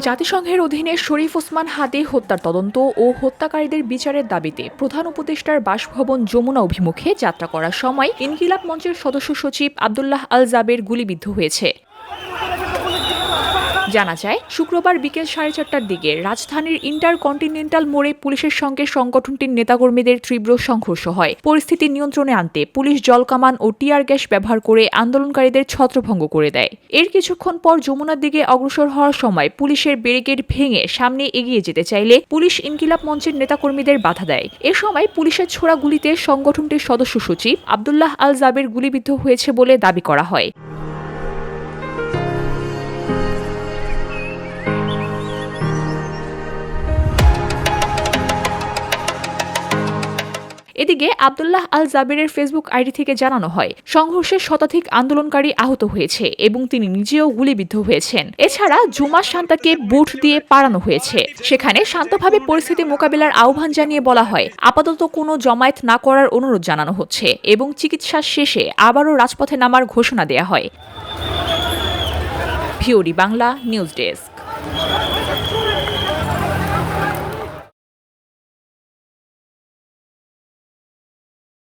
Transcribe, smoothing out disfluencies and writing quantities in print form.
জাতিসংঘের অধীনে শরীফ ওসমান হাদি হত্যার তদন্ত ও হত্যাকারীদের বিচারের দাবিতে প্রধান উপদেষ্টার বাসভবন যমুনা অভিমুখে যাত্রা করার সময় ইনকিলাব মঞ্চের সদস্য সচিব আব্দুল্লাহ আল জাবের গুলিবিদ্ধ হয়েছে। জানা যায়, শুক্রবার বিকেল 4:30টার দিকে রাজধানীর ইন্টারকন্টিনেন্টাল মোড়ে পুলিশের সঙ্গে সংগঠনটির নেতাকর্মীদের তীব্র সংঘর্ষ হয়। পরিস্থিতি নিয়ন্ত্রণে আনতে পুলিশ জলকামান ও টিয়ার গ্যাস ব্যবহার করে আন্দোলনকারীদের ছত্রভঙ্গ করে দেয়। এর কিছুক্ষণ পর যমুনার দিকে অগ্রসর হওয়ার সময় পুলিশের ব্যারিকেড ভেঙে সামনে এগিয়ে যেতে চাইলে পুলিশ ইনকিলাব মঞ্চের নেতাকর্মীদের বাধা দেয়। এ সময় পুলিশের ছোড়া গুলিতে সংগঠনটির সদস্য সচিব আব্দুল্লাহ আল জাবের গুলিবিদ্ধ হয়েছে বলে দাবি করা হয়। এদিকে আব্দুল্লাহ আল জাবেরের ফেসবুক আইডি থেকে জানানো হয়, সংঘর্ষে শতাধিক আন্দোলনকারী আহত হয়েছে এবং তিনি নিজেও গুলিবিদ্ধ হয়েছেন। এছাড়া জুমা শান্তাকে বুট দিয়ে পাড়ানো হয়েছে। সেখানে শান্তভাবে পরিস্থিতি মোকাবিলার আহ্বান জানিয়ে বলা হয়, আপাতত কোনো জমায়েত না করার অনুরোধ জানানো হচ্ছে এবং চিকিৎসা শেষে আবারও রাজপথে নামার ঘোষণা দেয়া হয়। VOD Bangla news desk.